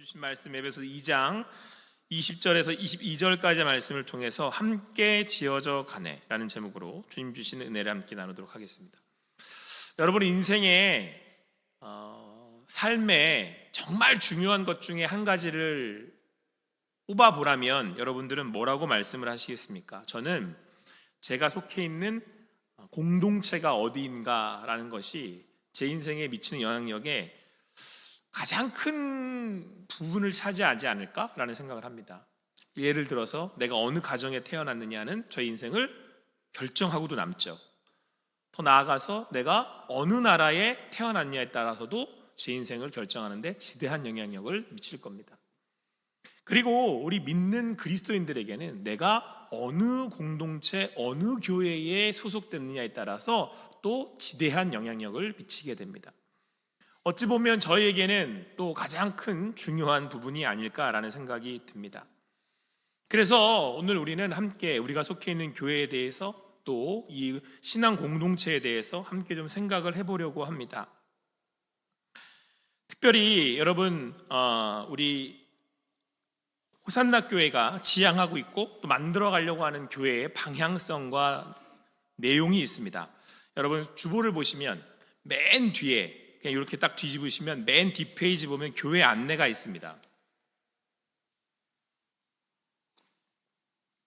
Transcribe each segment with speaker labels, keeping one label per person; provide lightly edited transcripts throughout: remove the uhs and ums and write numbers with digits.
Speaker 1: 주신 말씀 에베소 2장 20절에서 22절까지의 말씀을 통해서 함께 지어져 가네라는 제목으로 주님 주신 은혜를 함께 나누도록 하겠습니다. 여러분 인생의 삶에 정말 중요한 것 중에 한 가지를 뽑아보라면 여러분들은 뭐라고 말씀을 하시겠습니까? 저는 제가 속해 있는 공동체가 어디인가라는 것이 제 인생에 미치는 영향력에 가장 큰 부분을 차지하지 않을까라는 생각을 합니다. 예를 들어서 내가 어느 가정에 태어났느냐는 저의 인생을 결정하고도 남죠. 더 나아가서 내가 어느 나라에 태어났냐에 따라서도 제 인생을 결정하는데 지대한 영향력을 미칠 겁니다. 그리고 우리 믿는 그리스도인들에게는 내가 어느 공동체, 어느 교회에 소속됐느냐에 따라서 또 지대한 영향력을 미치게 됩니다. 어찌 보면 저희에게는 또 가장 큰 중요한 부분이 아닐까라는 생각이 듭니다. 그래서 오늘 우리는 함께 우리가 속해 있는 교회에 대해서 또 이 신앙 공동체에 대해서 함께 좀 생각을 해보려고 합니다. 특별히 여러분 우리 호산나 교회가 지향하고 있고 또 만들어 가려고 하는 교회의 방향성과 내용이 있습니다. 여러분 주보를 보시면 맨 뒤에 그냥 이렇게 딱 뒤집으시면 맨 뒷페이지 보면 교회 안내가 있습니다.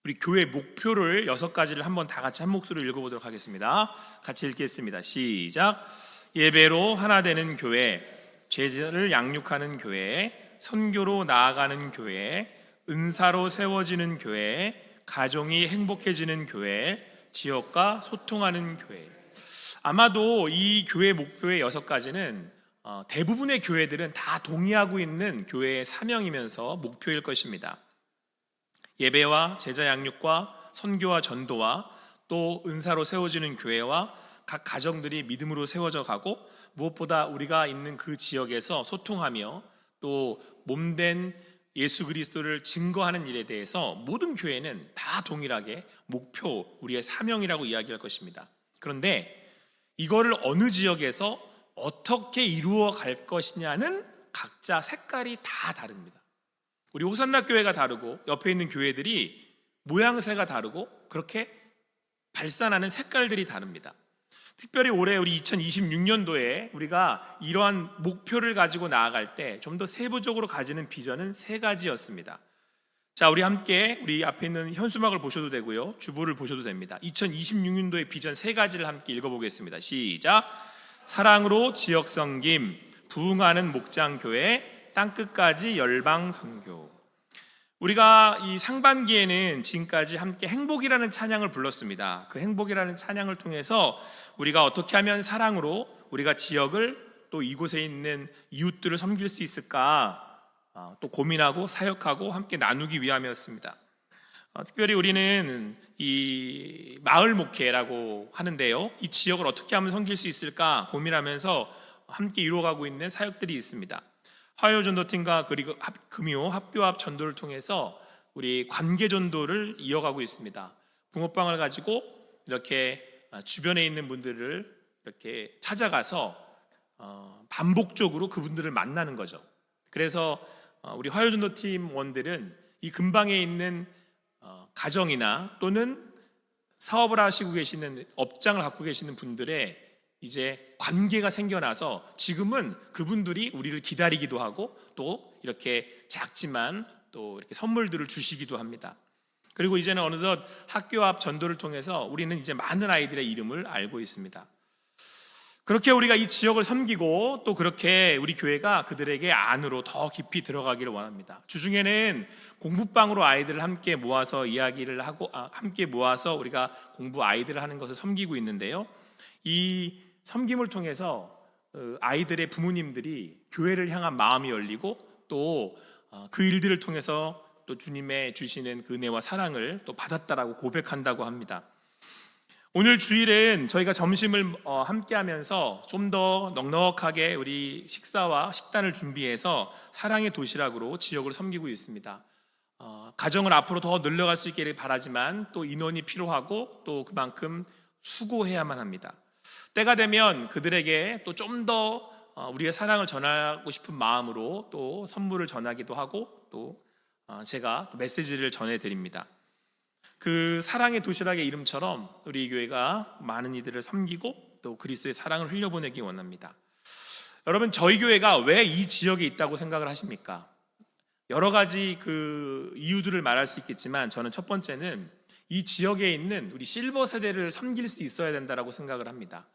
Speaker 1: 우리 교회 목표를 6가지를 한번 다 같이 한 목소리로 읽어보도록 하겠습니다. 같이 읽겠습니다. 시작. 예배로 하나 되는 교회, 제자를 양육하는 교회, 선교로 나아가는 교회, 은사로 세워지는 교회, 가정이 행복해지는 교회, 지역과 소통하는 교회. 아마도 이 교회 목표의 6가지는 대부분의 교회들은 다 동의하고 있는 교회의 사명이면서 목표일 것입니다. 예배와 제자 양육과 선교와 전도와 또 은사로 세워지는 교회와 각 가정들이 믿음으로 세워져 가고 무엇보다 우리가 있는 그 지역에서 소통하며 또 몸된 예수 그리스도를 증거하는 일에 대해서 모든 교회는 다 동일하게 목표, 우리의 사명이라고 이야기할 것입니다. 그런데 이거를 어느 지역에서 어떻게 이루어 갈 것이냐는 각자 색깔이 다 다릅니다. 우리 호산나 교회가 다르고 옆에 있는 교회들이 모양새가 다르고 그렇게 발산하는 색깔들이 다릅니다. 특별히 올해 우리 2026년도에 우리가 이러한 목표를 가지고 나아갈 때 좀 더 세부적으로 가지는 비전은 3가지였습니다. 자, 우리 함께 우리 앞에 있는 현수막을 보셔도 되고요, 주보를 보셔도 됩니다. 2026년도의 비전 3가지를 함께 읽어보겠습니다. 시작. 사랑으로 지역 섬김, 부흥하는 목장교회, 땅끝까지 열방 선교. 우리가 이 상반기에는 지금까지 함께 행복이라는 찬양을 불렀습니다. 그 행복이라는 찬양을 통해서 우리가 어떻게 하면 사랑으로 우리가 지역을 또 이곳에 있는 이웃들을 섬길 수 있을까 또 고민하고 사역하고 함께 나누기 위함이었습니다. 특별히 우리는 이 마을 목회라고 하는데요, 이 지역을 어떻게 하면 섬길 수 있을까 고민하면서 함께 이루어가고 있는 사역들이 있습니다. 화요전도팀과 그리고 금요 학교 앞 전도를 통해서 우리 관계 전도를 이어가고 있습니다. 붕어빵을 가지고 이렇게 주변에 있는 분들을 이렇게 찾아가서 반복적으로 그분들을 만나는 거죠. 그래서 우리 화요전도 팀원들은 이 근방에 있는 가정이나 또는 사업을 하시고 계시는 업장을 갖고 계시는 분들의 이제 관계가 생겨나서 지금은 그분들이 우리를 기다리기도 하고 또 이렇게 작지만 또 이렇게 선물들을 주시기도 합니다. 그리고 이제는 어느덧 학교 앞 전도를 통해서 우리는 이제 많은 아이들의 이름을 알고 있습니다. 그렇게 우리가 이 지역을 섬기고 또 그렇게 우리 교회가 그들에게 안으로 더 깊이 들어가기를 원합니다. 주중에는 공부방으로 아이들을 함께 모아서 이야기를 하고 함께 모아서 우리가 공부 아이들을 하는 것을 섬기고 있는데요, 이 섬김을 통해서 아이들의 부모님들이 교회를 향한 마음이 열리고 또 그 일들을 통해서 또 주님의 주시는 그 은혜와 사랑을 또 받았다라고 고백한다고 합니다. 오늘 주일은 저희가 점심을 함께 하면서 좀 더 넉넉하게 우리 식사와 식단을 준비해서 사랑의 도시락으로 지역을 섬기고 있습니다. 가정을 앞으로 더 늘려갈 수 있기를 바라지만 또 인원이 필요하고 또 그만큼 수고해야만 합니다. 때가 되면 그들에게 또 좀 더 우리의 사랑을 전하고 싶은 마음으로 또 선물을 전하기도 하고 또 제가 메시지를 전해드립니다. 그 사랑의 도시락의 이름처럼 우리 교회가 많은 이들을 섬기고 또 그리스도의 사랑을 흘려보내기 원합니다. 여러분, 저희 교회가 왜 이 지역에 있다고 생각을 하십니까? 여러 가지 그 이유들을 말할 수 있겠지만 저는 첫 번째는 이 지역에 있는 우리 실버 세대를 섬길 수 있어야 된다고 생각을 합니다.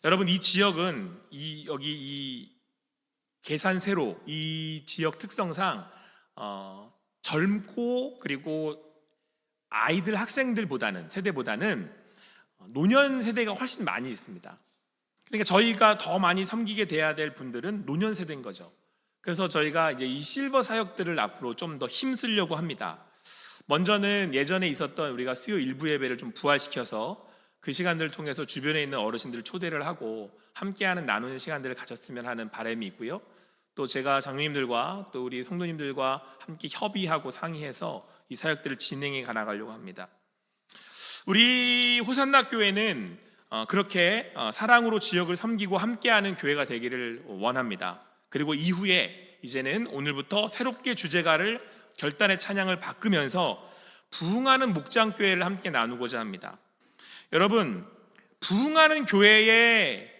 Speaker 1: 여러분, 이 지역은 여기 이 계산세로 이 지역 특성상 젊고 그리고 아이들 세대보다는 노년 세대가 훨씬 많이 있습니다. 그러니까 저희가 더 많이 섬기게 돼야 될 분들은 노년 세대인 거죠. 그래서 저희가 이제 이 실버 사역들을 앞으로 좀 더 힘쓰려고 합니다. 먼저는 예전에 있었던 우리가 수요 일부 예배를 좀 부활시켜서 그 시간들을 통해서 주변에 있는 어르신들을 초대를 하고 함께하는 나누는 시간들을 가졌으면 하는 바람이 있고요. 또 제가 장로님들과 또 우리 성도님들과 함께 협의하고 상의해서 이 사역들을 진행해 나가려고 합니다. 우리 호산나 교회는 그렇게 사랑으로 지역을 섬기고 함께하는 교회가 되기를 원합니다. 그리고 이후에 이제는 오늘부터 새롭게 주제가를 결단의 찬양을 바꾸면서 부흥하는 목장교회를 함께 나누고자 합니다. 여러분, 부흥하는 교회의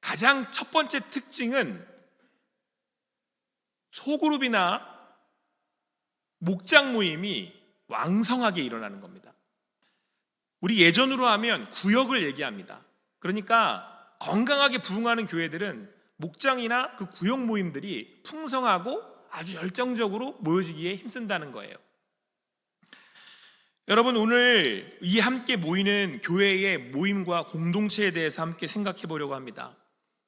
Speaker 1: 가장 첫 번째 특징은 소그룹이나 목장 모임이 왕성하게 일어나는 겁니다. 우리 예전으로 하면 구역을 얘기합니다. 그러니까 건강하게 부흥하는 교회들은 목장이나 그 구역 모임들이 풍성하고 아주 열정적으로 모여지기에 힘쓴다는 거예요. 여러분, 오늘 이 함께 모이는 교회의 모임과 공동체에 대해서 함께 생각해 보려고 합니다.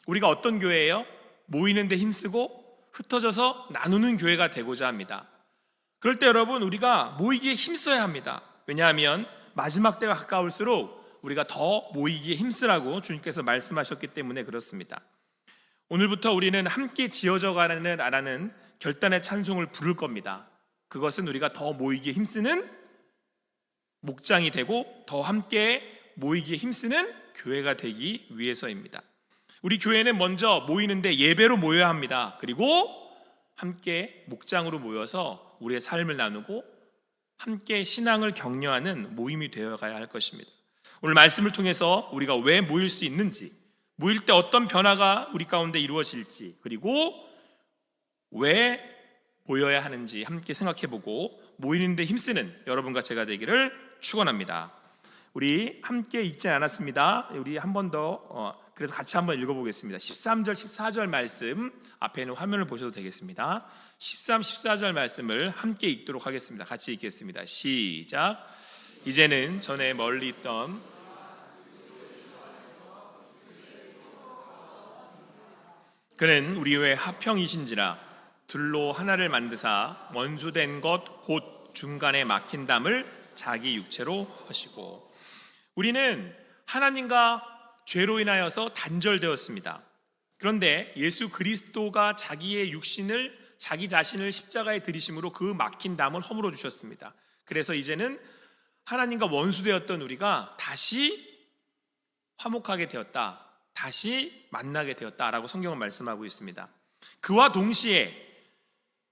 Speaker 1: 우리가 어떤 교회예요? 모이는데 힘쓰고 흩어져서 나누는 교회가 되고자 합니다. 그럴 때 여러분, 우리가 모이기에 힘써야 합니다. 왜냐하면 마지막 때가 가까울수록 우리가 더 모이기에 힘쓰라고 주님께서 말씀하셨기 때문에 그렇습니다. 오늘부터 우리는 함께 지어져 가라는 결단의 찬송을 부를 겁니다. 그것은 우리가 더 모이기에 힘쓰는 목장이 되고 더 함께 모이기에 힘쓰는 교회가 되기 위해서입니다. 우리 교회는 먼저 모이는데 예배로 모여야 합니다. 그리고 함께 목장으로 모여서 우리의 삶을 나누고 함께 신앙을 격려하는 모임이 되어가야 할 것입니다. 오늘 말씀을 통해서 우리가 왜 모일 수 있는지, 모일 때 어떤 변화가 우리 가운데 이루어질지, 그리고 왜 모여야 하는지 함께 생각해보고 모이는데 힘쓰는 여러분과 제가 되기를 축원합니다. 우리 함께 읽지 않았습니다. 우리 한 번 더 그래서 같이 한번 읽어보겠습니다. 13절 14절 말씀 앞에 있는 화면을 보셔도 되겠습니다. 13, 14절 말씀을 함께 읽도록 하겠습니다. 같이 읽겠습니다. 시작. 이제는 전에 멀리 있던 그는 우리 외 화평이신지라 둘로 하나를 만드사 원수된 것 곧 중간에 막힌 담을 자기 육체로 하시고. 우리는 하나님과 죄로 인하여서 단절되었습니다. 그런데 예수 그리스도가 자기의 육신을, 자기 자신을 십자가에 들이심으로 그 막힌 담을 허물어 주셨습니다. 그래서 이제는 하나님과 원수되었던 우리가 다시 화목하게 되었다, 다시 만나게 되었다라고 성경은 말씀하고 있습니다. 그와 동시에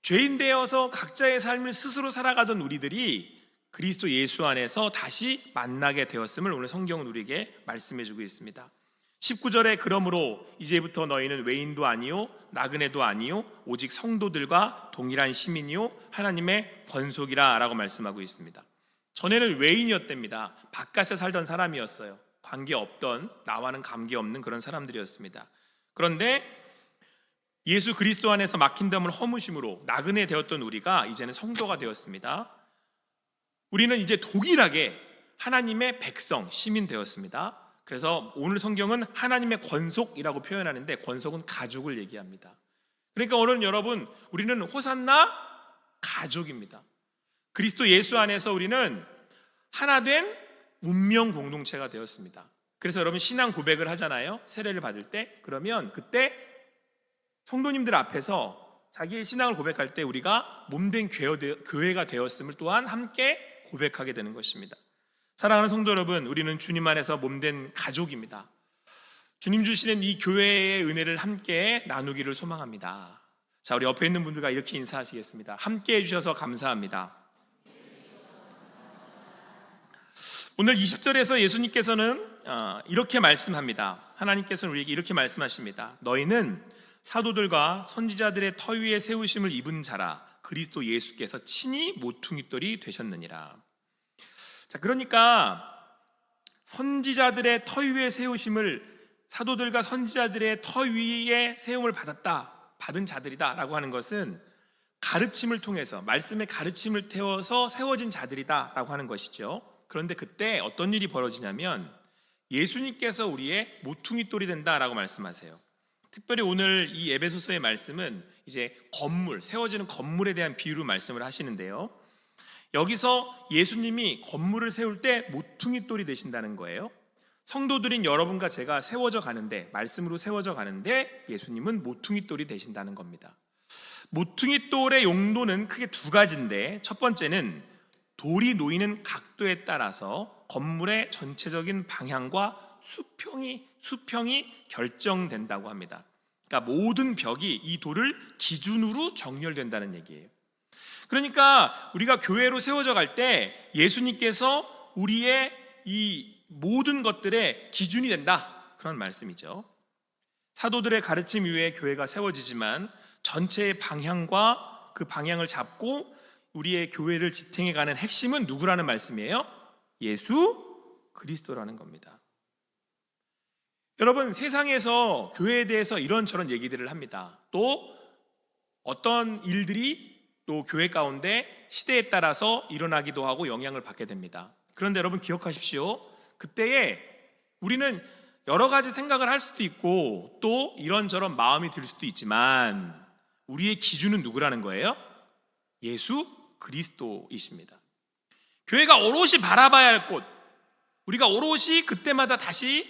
Speaker 1: 죄인 되어서 각자의 삶을 스스로 살아가던 우리들이 그리스도 예수 안에서 다시 만나게 되었음을 오늘 성경은 우리에게 말씀해주고 있습니다. 19절에 그러므로 이제부터 너희는 외인도 아니요 나그네도 아니요 오직 성도들과 동일한 시민이요 하나님의 권속이라 라고 말씀하고 있습니다. 전에는 외인이었답니다. 바깥에 살던 사람이었어요. 관계없던, 나와는 관계없는 그런 사람들이었습니다. 그런데 예수 그리스도 안에서 막힌 담을 허무심으로 나그네 되었던 우리가 이제는 성도가 되었습니다. 우리는 이제 동일하게 하나님의 백성, 시민 되었습니다. 그래서 오늘 성경은 하나님의 권속이라고 표현하는데 권속은 가족을 얘기합니다. 그러니까 오늘 여러분, 우리는 호산나 가족입니다. 그리스도 예수 안에서 우리는 하나된 운명 공동체가 되었습니다. 그래서 여러분 신앙 고백을 하잖아요. 세례를 받을 때. 그러면 그때 성도님들 앞에서 자기의 신앙을 고백할 때 우리가 몸된 교회가 되었음을 또한 함께 고백하게 되는 것입니다. 사랑하는 성도 여러분, 우리는 주님 안에서 몸된 가족입니다. 주님 주시는 이 교회의 은혜를 함께 나누기를 소망합니다. 자, 우리 옆에 있는 분들과 이렇게 인사하시겠습니다. 함께 해주셔서 감사합니다. 오늘 20절에서 예수님께서는 이렇게 말씀합니다. 하나님께서는 우리에게 이렇게 말씀하십니다. 너희는 사도들과 선지자들의 터 위에 세우심을 입은 자라. 그리스도 예수께서 친히 모퉁이돌이 되셨느니라. 자, 그러니까 선지자들의 터 위에 세우심을, 사도들과 선지자들의 터 위에 세움을 받은 자들이다 라고 하는 것은 가르침을 통해서, 말씀의 가르침을 태워서 세워진 자들이다 라고 하는 것이죠. 그런데 그때 어떤 일이 벌어지냐면 예수님께서 우리의 모퉁이돌이 된다라고 말씀하세요. 특별히 오늘 이 에베소서의 말씀은 이제 건물, 세워지는 건물에 대한 비유로 말씀을 하시는데요. 여기서 예수님이 건물을 세울 때 모퉁이돌이 되신다는 거예요. 성도들인 여러분과 제가 세워져 가는데, 말씀으로 세워져 가는데 예수님은 모퉁이돌이 되신다는 겁니다. 모퉁이돌의 용도는 크게 두 가지인데, 첫 번째는 돌이 놓이는 각도에 따라서 건물의 전체적인 방향과 수평이 결정된다고 합니다. 그러니까 모든 벽이 이 돌을 기준으로 정렬된다는 얘기예요. 그러니까 우리가 교회로 세워져 갈 때 예수님께서 우리의 이 모든 것들의 기준이 된다, 그런 말씀이죠. 사도들의 가르침 위에 교회가 세워지지만 전체의 방향과 그 방향을 잡고 우리의 교회를 지탱해가는 핵심은 누구라는 말씀이에요? 예수 그리스도라는 겁니다. 여러분, 세상에서 교회에 대해서 이런저런 얘기들을 합니다. 또 어떤 일들이 또 교회 가운데 시대에 따라서 일어나기도 하고 영향을 받게 됩니다. 그런데 여러분 기억하십시오. 그때에 우리는 여러 가지 생각을 할 수도 있고 또 이런저런 마음이 들 수도 있지만 우리의 기준은 누구라는 거예요? 예수 그리스도이십니다. 교회가 오롯이 바라봐야 할 곳, 우리가 오롯이 그때마다 다시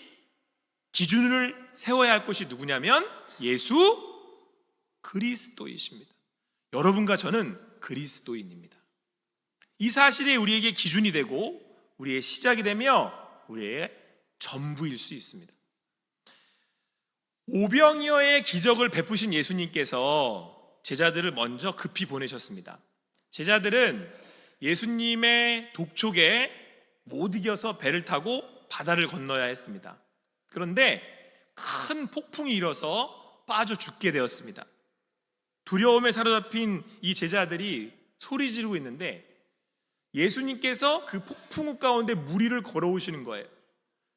Speaker 1: 기준을 세워야 할 곳이 누구냐면 예수 그리스도이십니다. 여러분과 저는 그리스도인입니다. 이 사실이 우리에게 기준이 되고 우리의 시작이 되며 우리의 전부일 수 있습니다. 오병이어의 기적을 베푸신 예수님께서 제자들을 먼저 급히 보내셨습니다. 제자들은 예수님의 독촉에 못 이겨서 배를 타고 바다를 건너야 했습니다. 그런데 큰 폭풍이 일어서 빠져 죽게 되었습니다. 두려움에 사로잡힌 이 제자들이 소리 지르고 있는데 예수님께서 그 폭풍우 가운데 무리를 걸어오시는 거예요.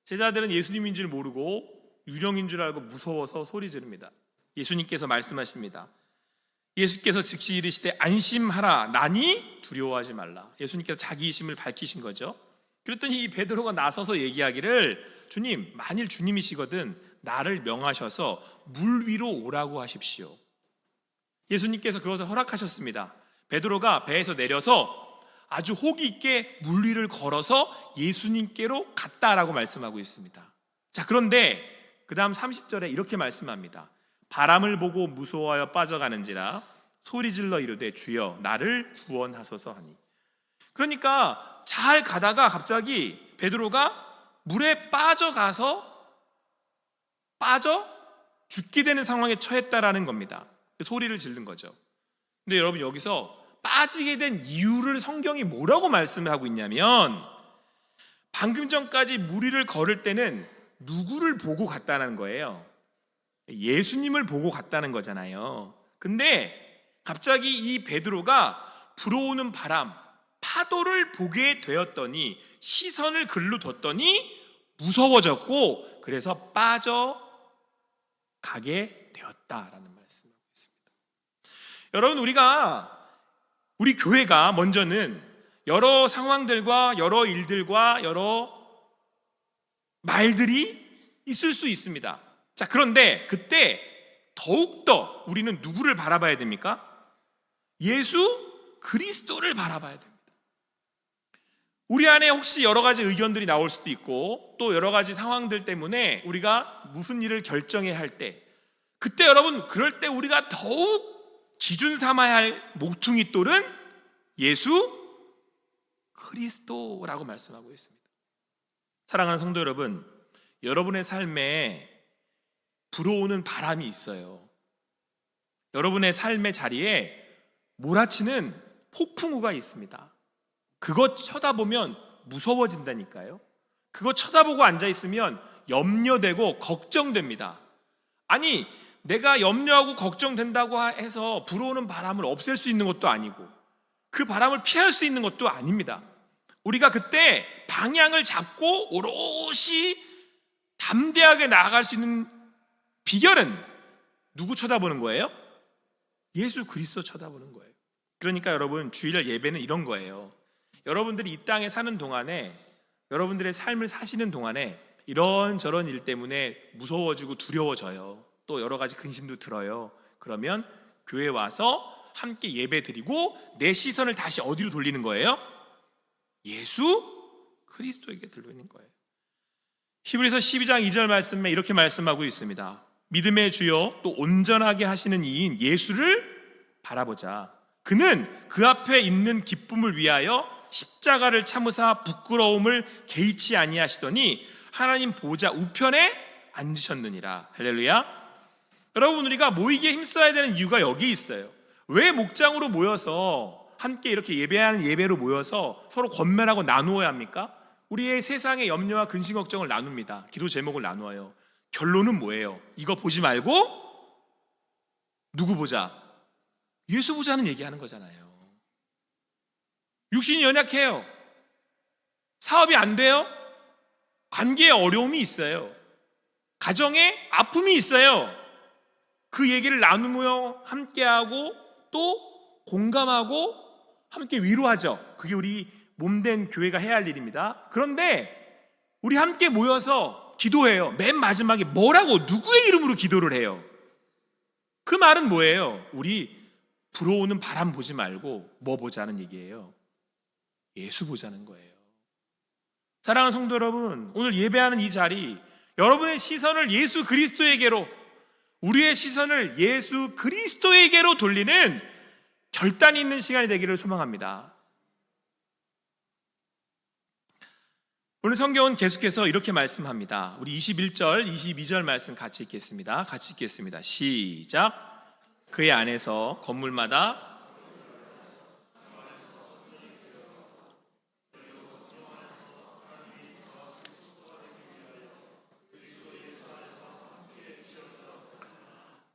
Speaker 1: 제자들은 예수님인 줄 모르고 유령인 줄 알고 무서워서 소리 지릅니다. 예수님께서 말씀하십니다. 예수께서 즉시 이르시되 안심하라, 나니 두려워하지 말라. 예수님께서 자기 이심을 밝히신 거죠. 그랬더니 이 베드로가 나서서 얘기하기를, 주님, 만일 주님이시거든 나를 명하셔서 물 위로 오라고 하십시오. 예수님께서 그것을 허락하셨습니다. 베드로가 배에서 내려서 아주 호기 있게 물 위를 걸어서 예수님께로 갔다라고 말씀하고 있습니다. 자, 그런데 그 다음 30절에 이렇게 말씀합니다. 바람을 보고 무서워하여 빠져가는지라 소리질러 이르되 주여 나를 구원하소서 하니. 그러니까 잘 가다가 갑자기 베드로가 물에 빠져 죽게 되는 상황에 처했다라는 겁니다. 소리를 지른 거죠. 근데 여러분, 여기서 빠지게 된 이유를 성경이 뭐라고 말씀을 하고 있냐면, 방금 전까지 물 위를 걸을 때는 누구를 보고 갔다는 거예요? 예수님을 보고 갔다는 거잖아요. 근데 갑자기 이 베드로가 불어오는 바람, 파도를 보게 되었더니, 시선을 글로 뒀더니 무서워졌고 그래서 빠져가게 되었다라는 말씀을 하고 있습니다. 여러분, 우리 교회가 먼저는 여러 상황들과 여러 일들과 여러 말들이 있을 수 있습니다. 자, 그런데 그때 더욱더 우리는 누구를 바라봐야 됩니까? 예수 그리스도를 바라봐야 됩니다. 우리 안에 혹시 여러 가지 의견들이 나올 수도 있고 또 여러 가지 상황들 때문에 우리가 무슨 일을 결정해야 할 때, 그때 여러분, 그럴 때 우리가 더욱 기준 삼아야 할 모퉁이 돌은 예수 그리스도라고 말씀하고 있습니다. 사랑하는 성도 여러분, 여러분의 삶에 불어오는 바람이 있어요. 여러분의 삶의 자리에 몰아치는 폭풍우가 있습니다. 그것 쳐다보면 무서워진다니까요. 그거 쳐다보고 앉아있으면 염려되고 걱정됩니다. 아니, 내가 염려하고 걱정된다고 해서 불어오는 바람을 없앨 수 있는 것도 아니고 그 바람을 피할 수 있는 것도 아닙니다. 우리가 그때 방향을 잡고 오롯이 담대하게 나아갈 수 있는 비결은 누구 쳐다보는 거예요? 예수 그리스도 쳐다보는 거예요. 그러니까 여러분, 주일 예배는 이런 거예요. 여러분들이 이 땅에 사는 동안에, 여러분들의 삶을 사시는 동안에 이런저런 일 때문에 무서워지고 두려워져요. 또 여러 가지 근심도 들어요. 그러면 교회 와서 함께 예배 드리고 내 시선을 다시 어디로 돌리는 거예요? 예수 그리스도에게 돌리는 거예요. 히브리서 12장 2절 말씀에 이렇게 말씀하고 있습니다. 믿음의 주요 또 온전하게 하시는 이인 예수를 바라보자. 그는 그 앞에 있는 기쁨을 위하여 십자가를 참으사 부끄러움을 개의치 아니하시더니 하나님 보좌 우편에 앉으셨느니라. 할렐루야. 여러분, 우리가 모이기에 힘써야 되는 이유가 여기 있어요. 왜 목장으로 모여서 함께 이렇게 예배하는 예배로 모여서 서로 권면하고 나누어야 합니까? 우리의 세상의 염려와 근심 걱정을 나눕니다. 기도 제목을 나누어요. 결론은 뭐예요? 이거 보지 말고 누구 보자? 예수 보자는 얘기하는 거잖아요. 육신이 연약해요. 사업이 안 돼요. 관계에 어려움이 있어요. 가정에 아픔이 있어요. 그 얘기를 나누며 함께하고 또 공감하고 함께 위로하죠. 그게 우리 몸된 교회가 해야 할 일입니다. 그런데 우리 함께 모여서 기도해요. 맨 마지막에 뭐라고, 누구의 이름으로 기도를 해요? 그 말은 뭐예요? 우리 불어오는 바람 보지 말고 뭐 보자는 얘기예요? 예수 보자는 거예요. 사랑하는 성도 여러분, 오늘 예배하는 이 자리, 여러분의 시선을 예수 그리스도에게로, 우리의 시선을 예수 그리스도에게로 돌리는 결단이 있는 시간이 되기를 소망합니다. 오늘 성경은 계속해서 이렇게 말씀합니다. 우리 21절, 22절 말씀 같이 읽겠습니다. 같이 읽겠습니다. 시작. 그의 안에서 건물마다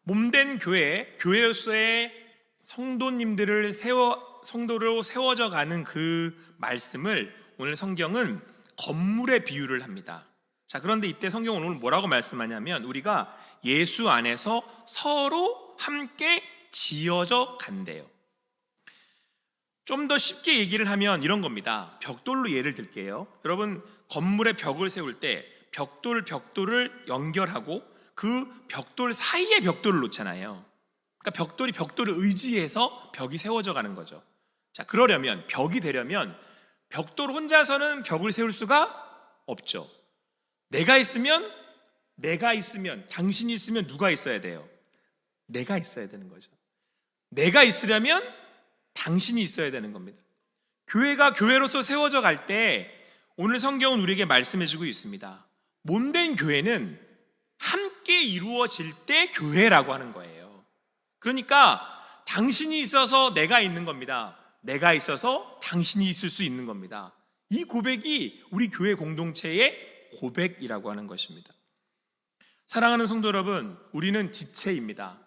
Speaker 1: 몸된 교회, 교회로서의 성도님들을 성도로 세워져 가는 그 말씀을 오늘 성경은 건물에 비유를 합니다. 자, 그런데 이때 성경은 오늘 뭐라고 말씀하냐면 우리가 예수 안에서 서로 함께 지어져 간대요. 좀 더 쉽게 얘기를 하면 이런 겁니다. 벽돌로 예를 들게요. 여러분, 건물에 벽을 세울 때 벽돌을 연결하고 그 벽돌 사이에 벽돌을 놓잖아요. 그러니까 벽돌을 의지해서 벽이 세워져 가는 거죠. 자, 그러려면, 벽이 되려면 벽돌 혼자서는 벽을 세울 수가 없죠. 내가 있으면, 당신이 있으면 누가 있어야 돼요? 내가 있어야 되는 거죠. 내가 있으려면 당신이 있어야 되는 겁니다. 교회가 교회로서 세워져 갈 때 오늘 성경은 우리에게 말씀해주고 있습니다. 몸된 교회는 함께 이루어질 때 교회라고 하는 거예요. 그러니까 당신이 있어서 내가 있는 겁니다. 내가 있어서 당신이 있을 수 있는 겁니다. 이 고백이 우리 교회 공동체의 고백이라고 하는 것입니다. 사랑하는 성도 여러분, 우리는 지체입니다.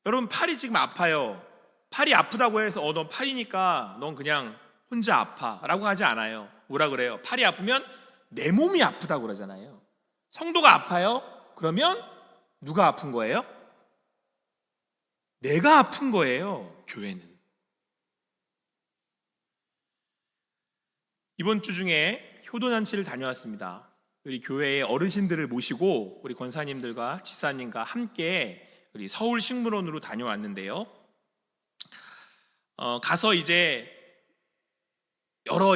Speaker 1: 여러분, 팔이 지금 아파요. 팔이 아프다고 해서 너 팔이니까 넌 그냥 혼자 아파 라고 하지 않아요. 뭐라 그래요? 팔이 아프면 내 몸이 아프다고 그러잖아요. 성도가 아파요? 그러면 누가 아픈 거예요? 내가 아픈 거예요. 교회는. 이번 주 중에 효도잔치를 다녀왔습니다. 우리 교회의 어르신들을 모시고 우리 권사님들과 지사님과 함께 우리 서울 식물원으로 다녀왔는데요. 가서 여러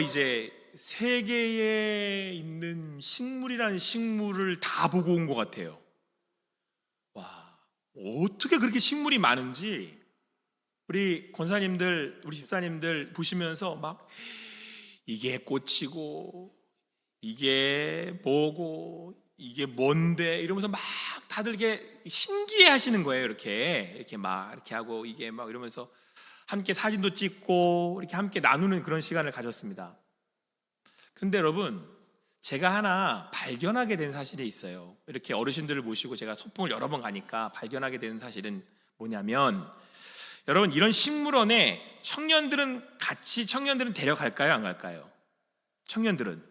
Speaker 1: 세계에 있는 식물이라는 식물을 다 보고 온 것 같아요. 와, 어떻게 그렇게 식물이 많은지 우리 권사님들, 우리 집사님들 보시면서 막 이게 꽃이고 이게 뭐고 이게 뭔데 이러면서 막 다들 이게 신기해 하시는 거예요. 이렇게 막 이렇게 하고 이게 막 이러면서 함께 사진도 찍고 이렇게 함께 나누는 그런 시간을 가졌습니다. 그런데 여러분, 제가 하나 발견하게 된 사실이 있어요. 이렇게 어르신들을 모시고 제가 소풍을 여러 번 가니까 발견하게 되는 사실은 뭐냐면, 여러분, 이런 식물원에 청년들은 데려갈까요, 안 갈까요? 청년들은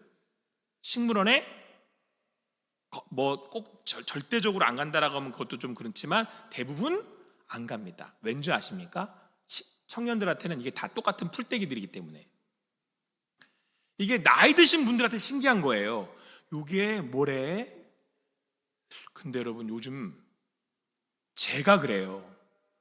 Speaker 1: 식물원에 뭐 꼭 절대적으로 안 간다라고 하면 그것도 좀 그렇지만 대부분 안 갑니다. 왠지 아십니까? 청년들한테는 이게 다 똑같은 풀떼기들이기 때문에. 이게 나이 드신 분들한테 신기한 거예요. 이게 뭐래? 근데 여러분, 요즘 제가 그래요.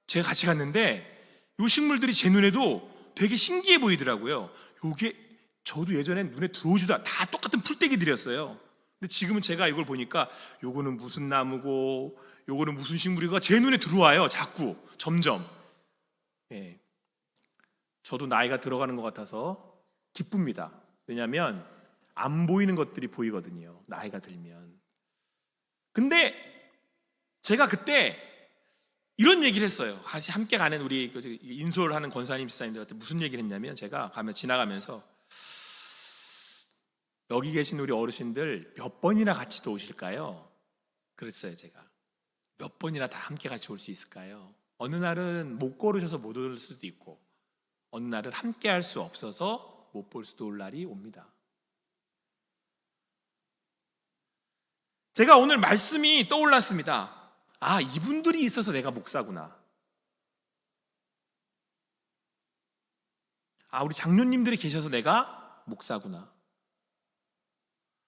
Speaker 1: 제가 같이 갔는데 이 식물들이 제 눈에도 되게 신기해 보이더라고요. 요게 저도 예전엔 눈에 들어오지도 다 똑같은 풀떼기들이었어요. 근데 지금은 제가 이걸 보니까 요거는 무슨 나무고 요거는 무슨 식물이고 제 눈에 들어와요. 자꾸 점점. 예. 저도 나이가 들어가는 것 같아서 기쁩니다. 왜냐하면 안 보이는 것들이 보이거든요, 나이가 들면. 근데 제가 그때 이런 얘기를 했어요. 같이 함께 가는 우리 인솔 하는 권사님 집사님들한테 무슨 얘기를 했냐면, 제가 지나가면서 여기 계신 우리 어르신들 몇 번이나 같이 또 오실까요? 그랬어요. 제가 몇 번이나 다 함께 같이 올 수 있을까요? 어느 날은 못 걸으셔서 못 올 수도 있고, 어느 날은 함께 할 수 없어서 못 볼 수도 올 날이 옵니다. 제가 오늘 말씀이 떠올랐습니다. 아, 이분들이 있어서 내가 목사구나. 아, 우리 장로님들이 계셔서 내가 목사구나.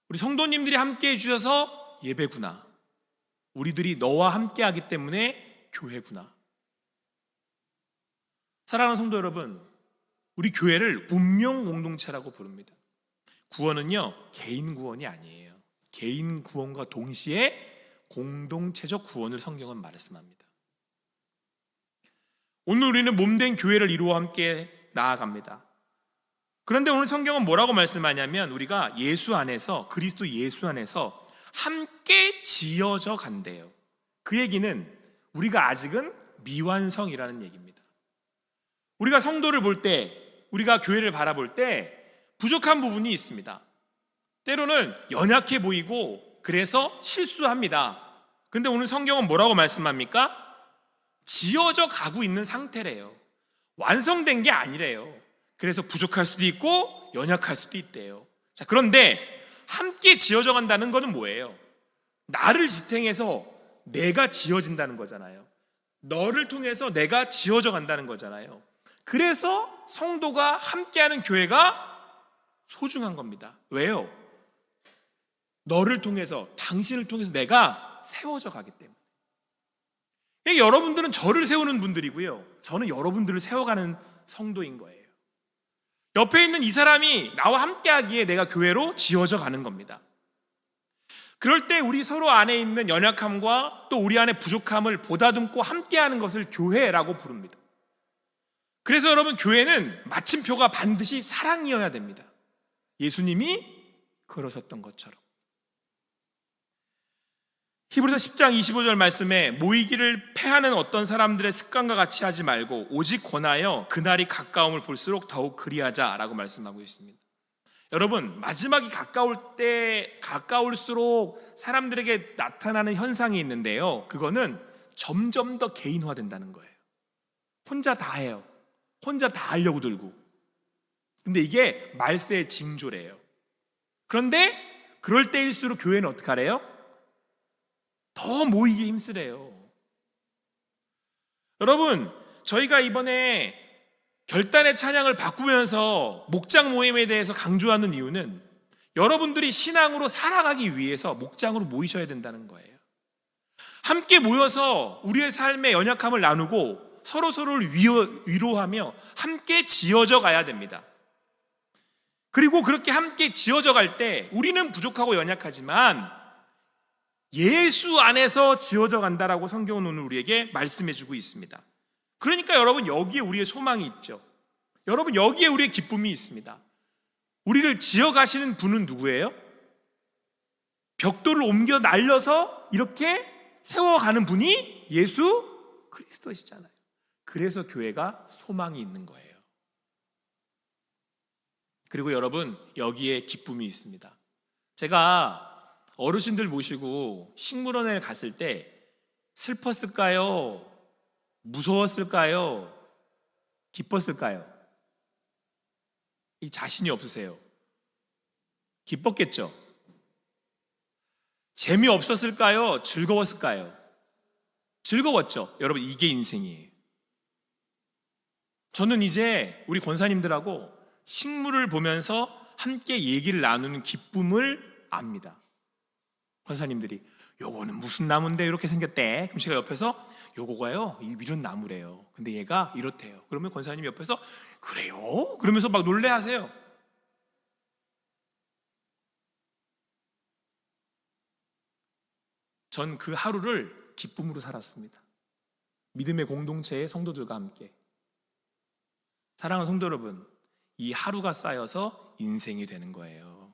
Speaker 1: 우리 성도님들이 함께 해주셔서 예배구나. 우리들이 너와 함께 하기 때문에 교회구나. 사랑하는 성도 여러분, 우리 교회를 운명 공동체라고 부릅니다. 구원은요, 개인 구원이 아니에요. 개인 구원과 동시에 공동체적 구원을 성경은 말씀합니다. 오늘 우리는 몸된 교회를 이루어 함께 나아갑니다. 그런데 오늘 성경은 뭐라고 말씀하냐면, 우리가 예수 안에서, 그리스도 예수 안에서 함께 지어져 간대요. 그 얘기는 우리가 아직은 미완성이라는 얘기입니다. 우리가 성도를 볼 때, 우리가 교회를 바라볼 때 부족한 부분이 있습니다. 때로는 연약해 보이고 그래서 실수합니다. 근데 오늘 성경은 뭐라고 말씀합니까? 지어져 가고 있는 상태래요. 완성된 게 아니래요. 그래서 부족할 수도 있고 연약할 수도 있대요. 자, 그런데 함께 지어져 간다는 것은 뭐예요? 나를 지탱해서 내가 지어진다는 거잖아요. 너를 통해서 내가 지어져 간다는 거잖아요. 그래서 성도가 함께하는 교회가 소중한 겁니다. 왜요? 너를 통해서, 당신을 통해서 내가 세워져 가기 때문에. 여러분들은 저를 세우는 분들이고요, 저는 여러분들을 세워가는 성도인 거예요. 옆에 있는 이 사람이 나와 함께하기에 내가 교회로 지어져 가는 겁니다. 그럴 때 우리 서로 안에 있는 연약함과 또 우리 안에 부족함을 보다듬고 함께하는 것을 교회라고 부릅니다. 그래서 여러분, 교회는 마침표가 반드시 사랑이어야 됩니다. 예수님이 그러셨던 것처럼. 히브리서 10장 25절 말씀에 모이기를 패하는 어떤 사람들의 습관과 같이 하지 말고 오직 권하여 그날이 가까움을 볼수록 더욱 그리하자라고 말씀하고 있습니다. 여러분, 마지막이 가까울수록 사람들에게 나타나는 현상이 있는데요, 그거는 점점 더 개인화된다는 거예요. 혼자 다 해요. 혼자 다 하려고 들고. 근데 이게 말세의 징조래요. 그런데 그럴 때일수록 교회는 어떻게 하래요? 더 모이기 힘쓰래요. 여러분, 저희가 이번에 결단의 찬양을 바꾸면서 목장 모임에 대해서 강조하는 이유는 여러분들이 신앙으로 살아가기 위해서 목장으로 모이셔야 된다는 거예요. 함께 모여서 우리의 삶의 연약함을 나누고 서로서로를 위로하며 함께 지어져 가야 됩니다. 그리고 그렇게 함께 지어져 갈 때 우리는 부족하고 연약하지만 예수 안에서 지어져 간다라고 성경은 오늘 우리에게 말씀해주고 있습니다. 그러니까 여러분, 여기에 우리의 소망이 있죠. 여러분, 여기에 우리의 기쁨이 있습니다. 우리를 지어가시는 분은 누구예요? 벽돌을 옮겨 날려서 이렇게 세워가는 분이 예수 그리스도시잖아요. 그래서 교회가 소망이 있는 거예요. 그리고 여러분, 여기에 기쁨이 있습니다. 제가 어르신들 모시고 식물원에 갔을 때 슬펐을까요? 무서웠을까요? 기뻤을까요? 이 자신이 없으세요. 기뻤겠죠? 재미없었을까요? 즐거웠을까요? 즐거웠죠. 여러분, 이게 인생이에요. 저는 이제 우리 권사님들하고 식물을 보면서 함께 얘기를 나누는 기쁨을 압니다. 권사님들이 요거는 무슨 나무인데 이렇게 생겼대. 그럼 제가 옆에서 요거가요 이런 나무래요. 근데 얘가 이렇대요. 그러면 권사님이 옆에서 그래요? 그러면서 막 놀래하세요. 전 그 하루를 기쁨으로 살았습니다. 믿음의 공동체의 성도들과 함께. 사랑하는 성도 여러분, 이 하루가 쌓여서 인생이 되는 거예요.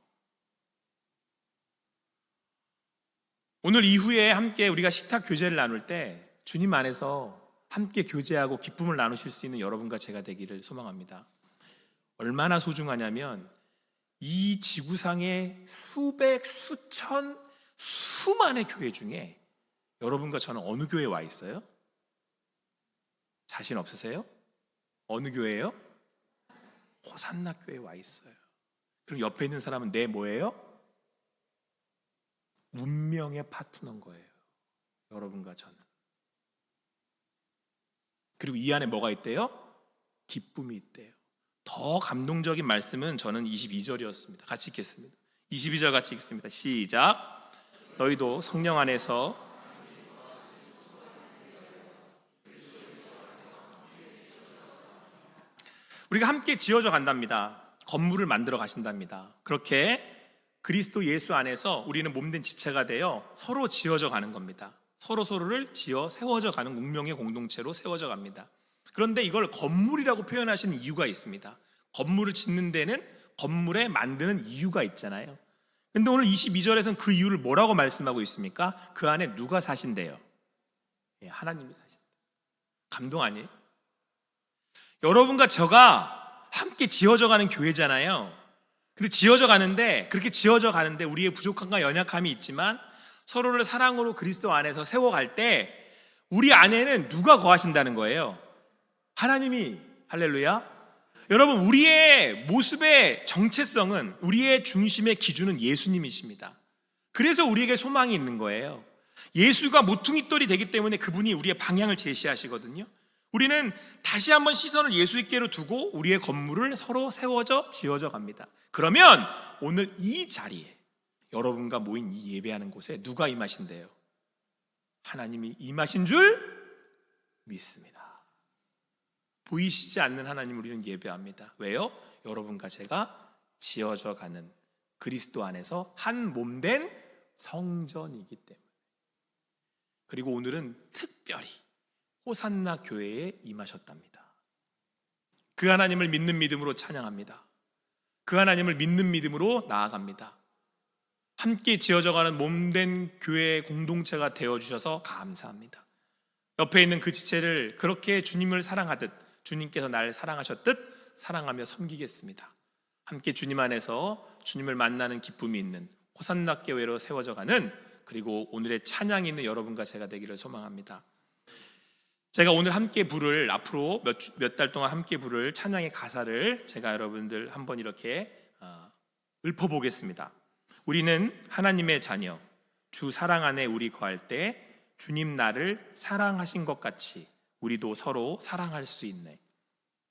Speaker 1: 오늘 이후에 함께 우리가 식탁 교제를 나눌 때 주님 안에서 함께 교제하고 기쁨을 나누실 수 있는 여러분과 제가 되기를 소망합니다. 얼마나 소중하냐면 이 지구상의 수백, 수천, 수만의 교회 중에 여러분과 저는 어느 교회에 와 있어요? 자신 없으세요? 어느 교회예요? 호산나 교회에 와 있어요. 그럼 옆에 있는 사람은 내 뭐예요? 운명의 파트너인 거예요. 여러분과 저는. 그리고 이 안에 뭐가 있대요? 기쁨이 있대요. 더 감동적인 말씀은 저는 22절이었습니다. 같이 읽겠습니다. 22절 같이 읽습니다. 시작. 너희도 성령 안에서 우리가 함께 지어져 간답니다. 건물을 만들어 가신답니다. 그렇게 그리스도 예수 안에서 우리는 몸된 지체가 되어 서로 지어져 가는 겁니다. 서로를 지어 세워져 가는 운명의 공동체로 세워져 갑니다. 그런데 이걸 건물이라고 표현하시는 이유가 있습니다. 건물을 짓는 데는 건물에 만드는 이유가 있잖아요. 근데 오늘 22절에서는 그 이유를 뭐라고 말씀하고 있습니까? 그 안에 누가 사신대요? 하나님이 사신대요. 감동 아니에요? 여러분과 저가 함께 지어져 가는 교회잖아요. 근데 지어져 가는데, 그렇게 지어져 가는데 우리의 부족함과 연약함이 있지만 서로를 사랑으로 그리스도 안에서 세워갈 때 우리 안에는 누가 거하신다는 거예요? 하나님이. 할렐루야. 여러분, 우리의 모습의 정체성은, 우리의 중심의 기준은 예수님이십니다. 그래서 우리에게 소망이 있는 거예요. 예수가 모퉁이돌이 되기 때문에 그분이 우리의 방향을 제시하시거든요. 우리는 다시 한번 시선을 예수께로 두고 우리의 건물을 서로 세워져 지어져 갑니다. 그러면 오늘 이 자리에 여러분과 모인 이 예배하는 곳에 누가 임하신대요? 하나님이 임하신 줄 믿습니다. 보이시지 않는 하나님을 우리는 예배합니다. 왜요? 여러분과 제가 지어져 가는 그리스도 안에서 한 몸된 성전이기 때문에. 그리고 오늘은 특별히 호산나 교회에 임하셨답니다. 그 하나님을 믿는 믿음으로 찬양합니다. 그 하나님을 믿는 믿음으로 나아갑니다. 함께 지어져가는 몸된 교회의 공동체가 되어주셔서 감사합니다. 옆에 있는 그 지체를 그렇게 주님을 사랑하듯, 주님께서 나를 사랑하셨듯 사랑하며 섬기겠습니다. 함께 주님 안에서 주님을 만나는 기쁨이 있는 호산나 교회로 세워져가는, 그리고 오늘의 찬양이 있는 여러분과 제가 되기를 소망합니다. 제가 오늘 함께 부를, 앞으로 몇 달 동안 함께 부를 찬양의 가사를 제가 여러분들 한번 이렇게 읊어보겠습니다. 우리는 하나님의 자녀, 주 사랑 안에 우리 거할 때 주님 나를 사랑하신 것 같이 우리도 서로 사랑할 수 있네.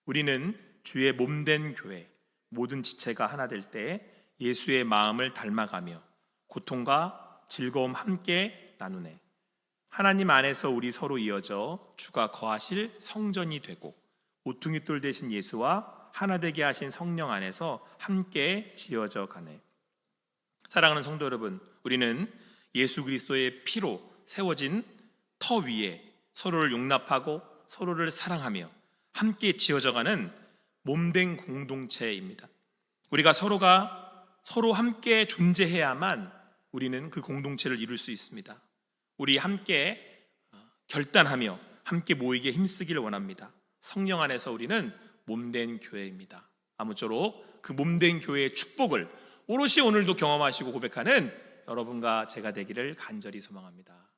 Speaker 1: 우리는 주의 몸된 교회, 모든 지체가 하나 될 때 예수의 마음을 닮아가며 고통과 즐거움 함께 나누네. 하나님 안에서 우리 서로 이어져 주가 거하실 성전이 되고 모퉁이돌 되신 예수와 하나 되게 하신 성령 안에서 함께 지어져 가네. 사랑하는 성도 여러분, 우리는 예수 그리스도의 피로 세워진 터 위에 서로를 용납하고 서로를 사랑하며 함께 지어져 가는 몸된 공동체입니다. 우리가 서로 함께 존재해야만 우리는 그 공동체를 이룰 수 있습니다. 우리 함께 결단하며 함께 모이기에 힘쓰기를 원합니다. 성령 안에서 우리는 몸된 교회입니다. 아무쪼록 그 몸된 교회의 축복을 오롯이 오늘도 경험하시고 고백하는 여러분과 제가 되기를 간절히 소망합니다.